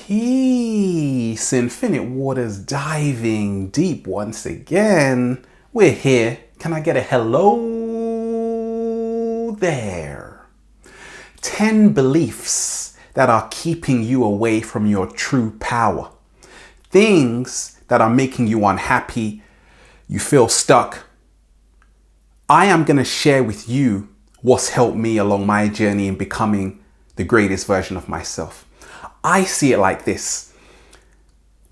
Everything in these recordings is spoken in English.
Peace, infinite waters diving deep once again. We're here. Can I get a hello there? 10 beliefs that are keeping you away from your true power. Things that are making you unhappy, you feel stuck. I am going to share with you what's helped me along my journey in becoming the greatest version of myself. I see it like this.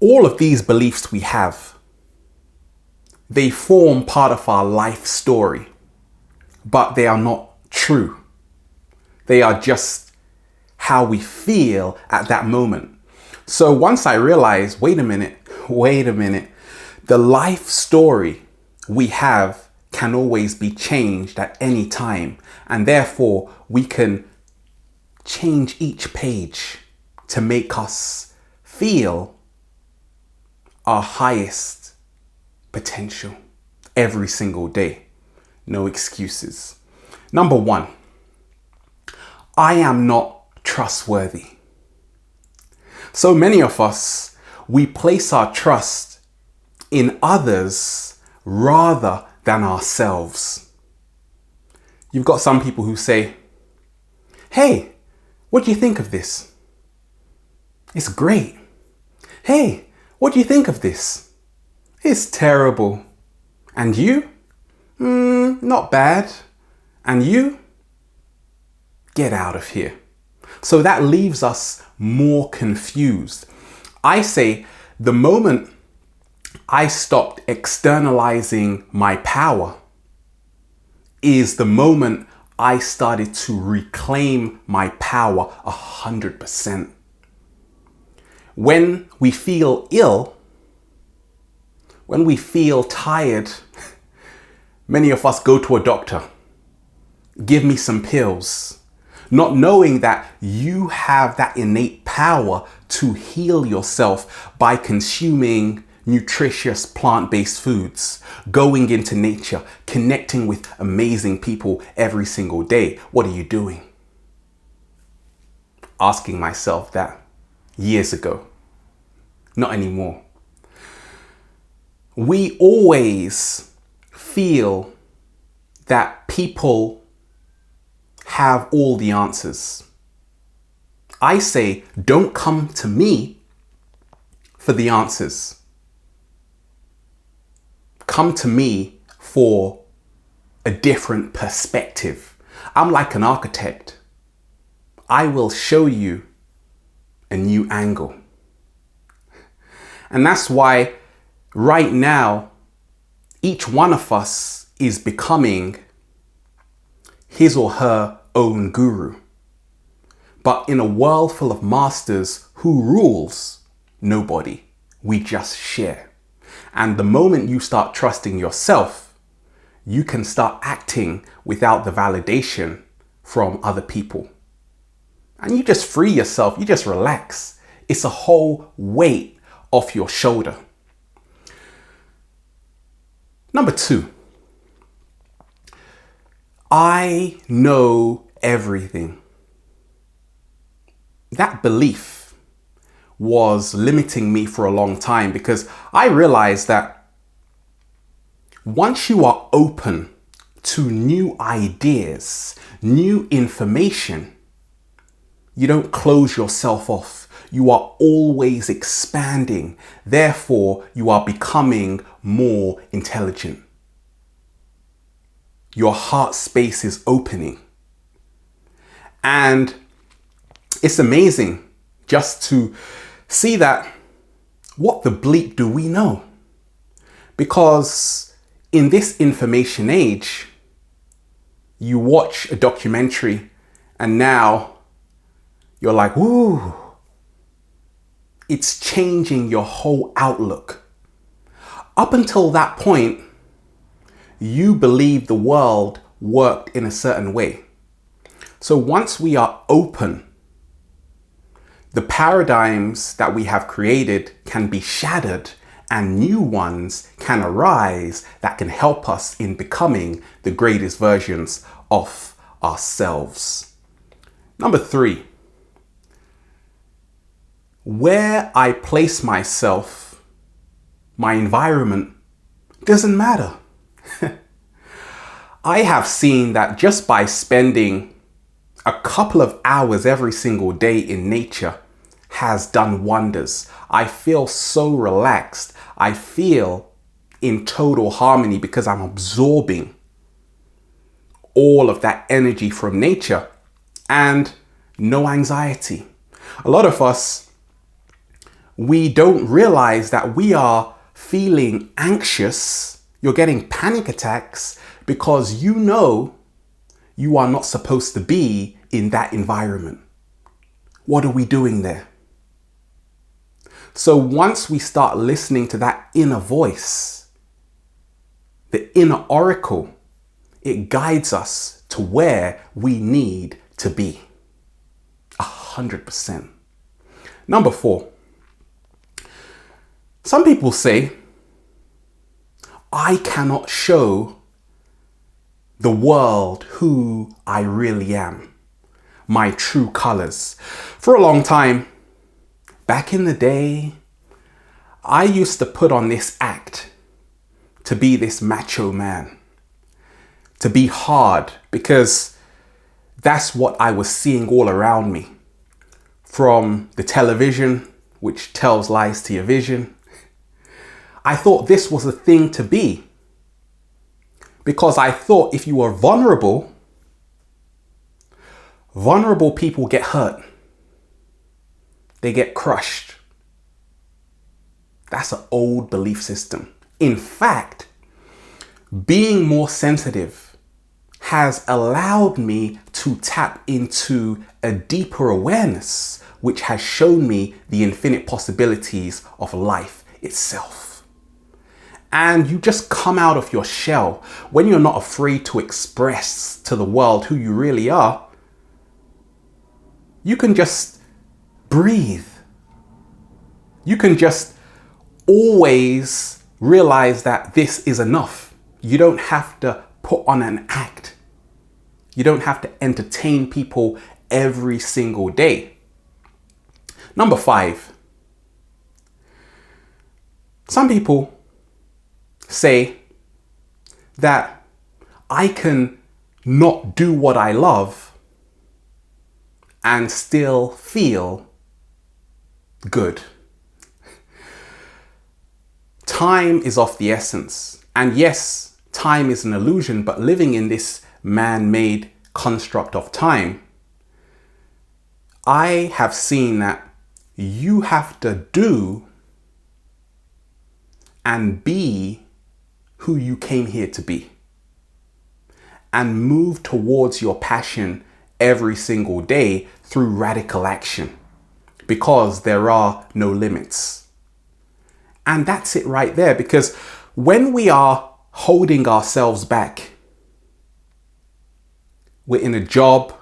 All of these beliefs we have, they form part of our life story, but they are not true. They are just how we feel at that moment. So once I realized, wait a minute, the life story we have can always be changed at any time, and therefore we can change each page to make us feel our highest potential every single day. No excuses. Number 1, I am not trustworthy. So many of us, we place our trust in others rather than ourselves. You've got some people who say, hey, what do you think of this? It's great. Hey, what do you think of this? It's terrible. And you? Not bad. And you? Get out of here. So that leaves us more confused. I say the moment I stopped externalizing my power is the moment I started to reclaim my power 100%. When we feel ill, when we feel tired, many of us go to a doctor. Give me some pills. Not knowing that you have that innate power to heal yourself by consuming nutritious plant-based foods, going into nature, connecting with amazing people every single day. What are you doing? Asking myself that years ago. Not anymore. We always feel that people have all the answers. I say, don't come to me for the answers. Come to me for a different perspective. I'm like an architect. I will show you a new angle. And that's why right now, each one of us is becoming his or her own guru. But in a world full of masters, who rules? Nobody. We just share. And the moment you start trusting yourself, you can start acting without the validation from other people. And you just free yourself, you just relax. It's a whole weight off your shoulder. Number 2, I know everything. That belief was limiting me for a long time because I realized that once you are open to new ideas, new information, you don't close yourself off. You are always expanding. Therefore, you are becoming more intelligent. Your heart space is opening. And it's amazing just to see that what the bleep do we know? Because in this information age, you watch a documentary and now you're like, ooh, it's changing your whole outlook. Up until that point, you believed the world worked in a certain way. So once we are open, the paradigms that we have created can be shattered and new ones can arise that can help us in becoming the greatest versions of ourselves. Number 3, where I place myself, my environment, doesn't matter. I have seen that just by spending a couple of hours every single day in nature has done wonders. I feel so relaxed. I feel in total harmony because I'm absorbing all of that energy from nature and no anxiety. A lot of us, we don't realize that we are feeling anxious. You're getting panic attacks because you know you are not supposed to be in that environment. What are we doing there? So once we start listening to that inner voice, the inner oracle, it guides us to where we need to be. 100%. Number 4. Some people say, I cannot show the world who I really am, my true colors. For a long time, back in the day, I used to put on this act to be this macho man, to be hard, because that's what I was seeing all around me. From the television, which tells lies to your vision, I thought this was a thing to be. Because I thought if you were vulnerable people get hurt. They get crushed. That's an old belief system. In fact, being more sensitive has allowed me to tap into a deeper awareness, which has shown me the infinite possibilities of life itself. And you just come out of your shell when you're not afraid to express to the world who you really are. You can just breathe. You can just always realize that this is enough. You don't have to put on an act. You don't have to entertain people every single day. Number 5. Some people say that I can not do what I love and still feel good. Time is of the essence. And yes, time is an illusion, but living in this man-made construct of time, I have seen that you have to do and be who you came here to be, and move towards your passion every single day through radical action, because there are no limits. And that's it right there, because when we are holding ourselves back, we're in a job,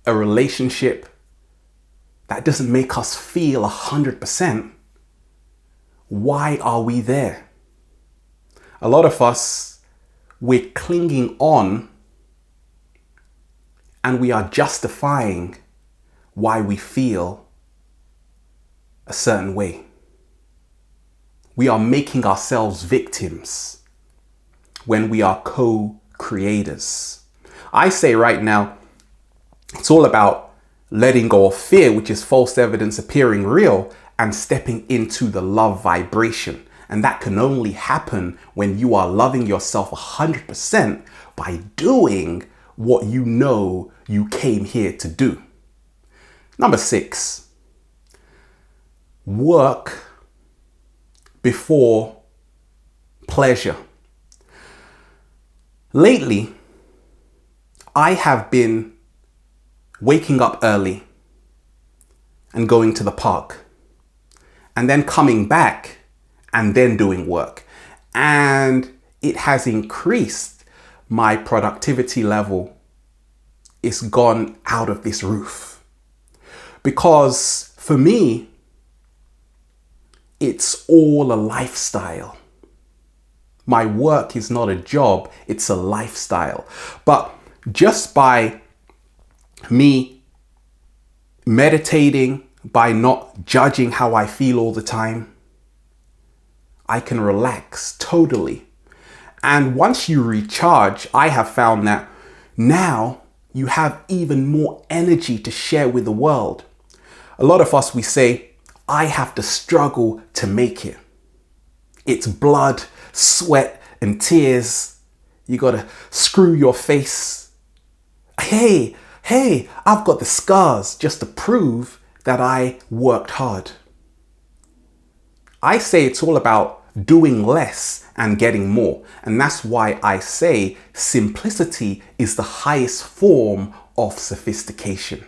a relationship that doesn't make us feel 100%, why are we there? A lot of us, we're clinging on and we are justifying why we feel a certain way. We are making ourselves victims when we are co-creators. I say right now, it's all about letting go of fear, which is false evidence appearing real, and stepping into the love vibration. And that can only happen when you are loving yourself 100% by doing what you know you came here to do. Number 6, work before pleasure. Lately, I have been waking up early and going to the park, and then coming back and then doing work. And it has increased my productivity level. It's gone out of this roof. Because for me, it's all a lifestyle. My work is not a job, it's a lifestyle. But just by me meditating, by not judging how I feel all the time. I can relax totally. And once you recharge, I have found that now you have even more energy to share with the world. A lot of us, we say, I have to struggle to make it. It's blood, sweat, and tears. You gotta screw your face. Hey, I've got the scars just to prove that I worked hard. I say it's all about doing less and getting more. And that's why I say simplicity is the highest form of sophistication.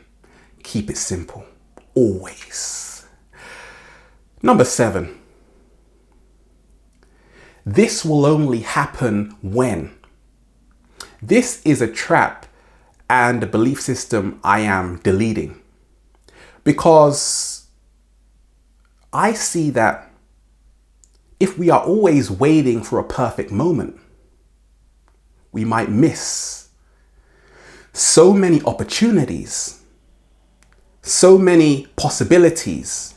Keep it simple, always. Number 7. This will only happen when. This is a trap and a belief system I am deleting, because I see that if we are always waiting for a perfect moment, we might miss so many opportunities, so many possibilities,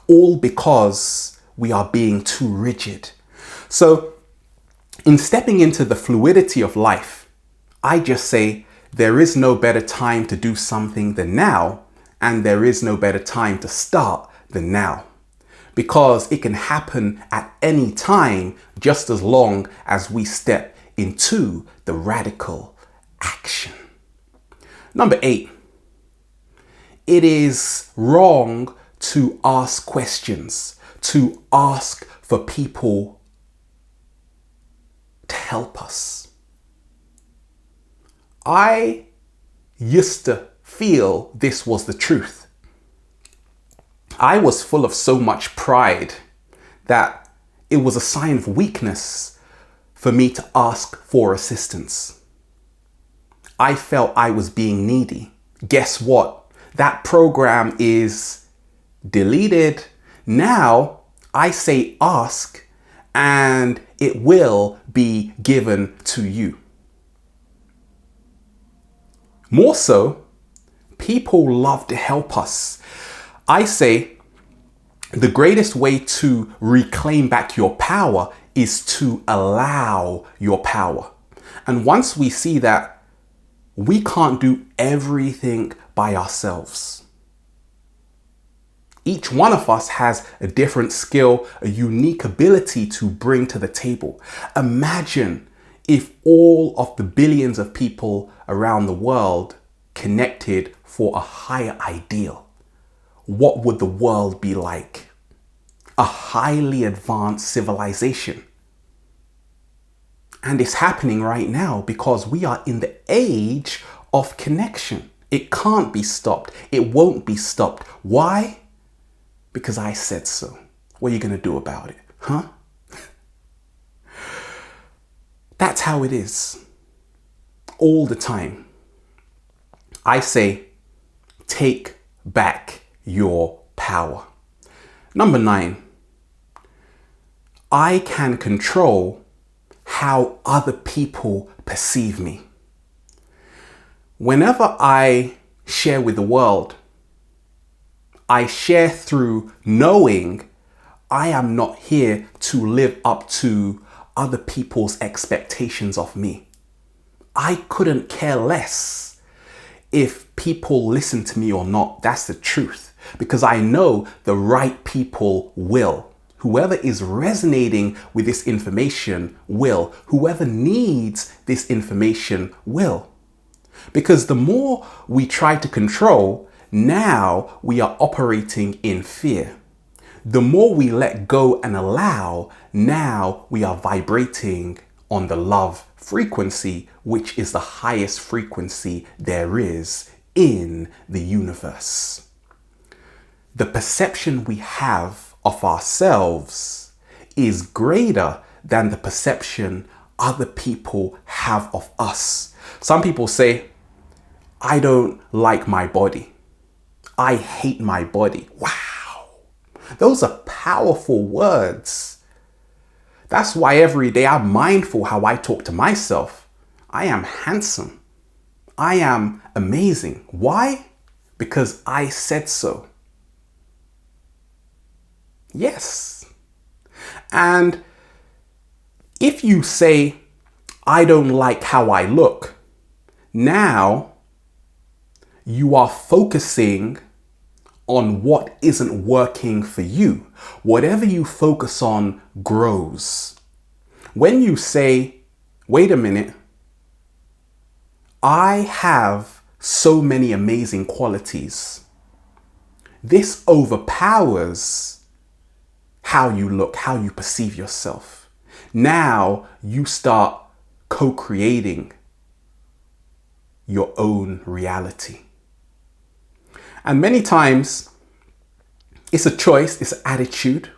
all because we are being too rigid. So in stepping into the fluidity of life, I just say there is no better time to do something than now, and there is no better time to start than now. Because it can happen at any time, just as long as we step into the radical action. Number 8, it is wrong to ask questions, to ask for people to help us. I used to feel this was the truth. I was full of so much pride that it was a sign of weakness for me to ask for assistance. I felt I was being needy. Guess what? That program is deleted. Now I say ask and it will be given to you. More so, people love to help us. I say the greatest way to reclaim back your power is to allow your power. And once we see that we can't do everything by ourselves, each one of us has a different skill, a unique ability to bring to the table. Imagine if all of the billions of people around the world connected for a higher ideal. What would the world be like? A highly advanced civilization. And it's happening right now because we are in the age of connection. It can't be stopped. It won't be stopped. Why? Because I said so. What are you going to do about it? Huh? That's how it is. All the time. I say, take back your power. Number 9, I can control how other people perceive me. Whenever I share with the world, I share through knowing I am not here to live up to other people's expectations of me. I couldn't care less if people listen to me or not. That's the truth. Because I know the right people will. Whoever is resonating with this information will. Whoever needs this information will. Because the more we try to control, now we are operating in fear. The more we let go and allow, now we are vibrating on the love frequency, which is the highest frequency there is in the universe. The perception we have of ourselves is greater than the perception other people have of us. Some people say, I don't like my body. I hate my body. Wow. Those are powerful words. That's why every day I'm mindful how I talk to myself. I am handsome. I am amazing. Why? Because I said so. Yes. And if you say, I don't like how I look, now you are focusing on what isn't working for you. Whatever you focus on grows. When you say, wait a minute, I have so many amazing qualities. This overpowers how you look, how you perceive yourself. Now you start co-creating your own reality. And many times it's a choice, it's an attitude,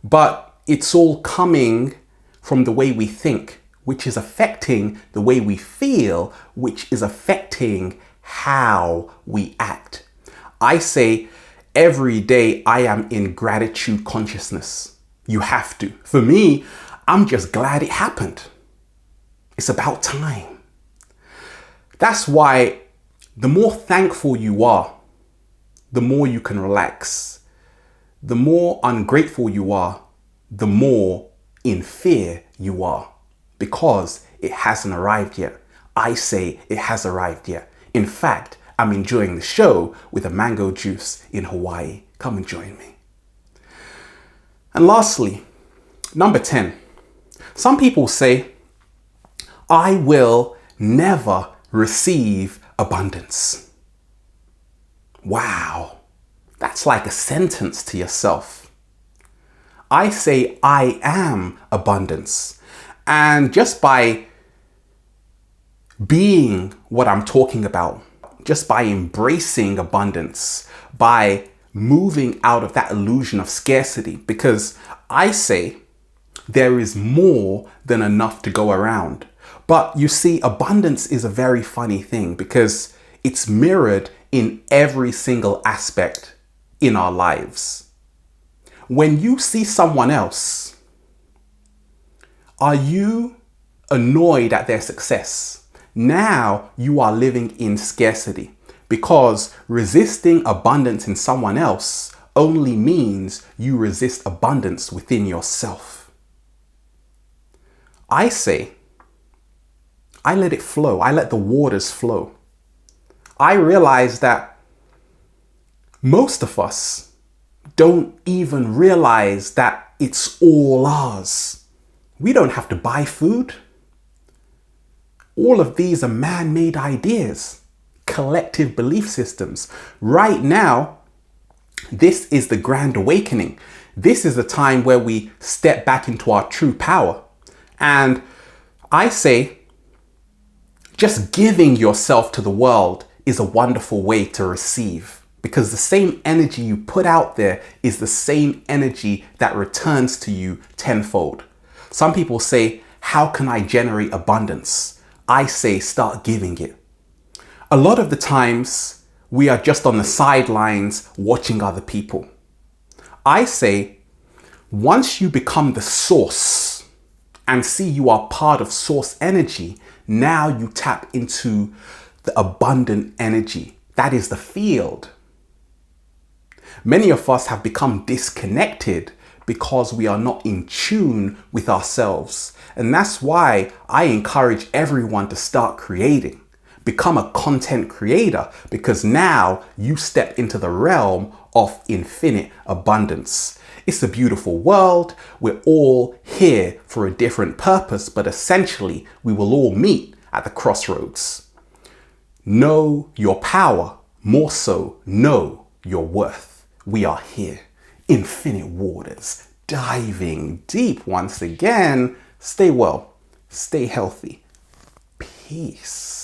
but it's all coming from the way we think, which is affecting the way we feel, which is affecting how we act. I say every day I am in gratitude consciousness. You have to. For me, I'm just glad it happened. It's about time. That's why the more thankful you are, the more you can relax. The more ungrateful you are, the more in fear you are, because it hasn't arrived yet. I say it has arrived yet. In fact, I'm enjoying the show with a mango juice in Hawaii. Come and join me. And lastly, number 10. Some people say, I will never receive abundance. Wow, that's like a sentence to yourself. I say I am abundance. And just by being what I'm talking about, just by embracing abundance, by moving out of that illusion of scarcity, because I say there is more than enough to go around. But you see, abundance is a very funny thing because it's mirrored in every single aspect in our lives. When you see someone else, are you annoyed at their success? Now you are living in scarcity, because resisting abundance in someone else only means you resist abundance within yourself. I say, I let it flow. I let the waters flow. I realize that most of us don't even realize that it's all ours. We don't have to buy food. All of these are man-made ideas, collective belief systems. Right now, this is the grand awakening. This is the time where we step back into our true power. And I say, just giving yourself to the world is a wonderful way to receive, because the same energy you put out there is the same energy that returns to you tenfold. Some people say, how can I generate abundance? I say, start giving it. A lot of the times we are just on the sidelines watching other people. I say, once you become the source and see you are part of source energy, now you tap into the abundant energy. That is the field. Many of us have become disconnected because we are not in tune with ourselves. And that's why I encourage everyone to start creating. Become a content creator, because now you step into the realm of infinite abundance. It's a beautiful world. We're all here for a different purpose, but essentially we will all meet at the crossroads. Know your power, more so know your worth. We are here, infinite waters, diving deep once again. Stay well, stay healthy. Peace.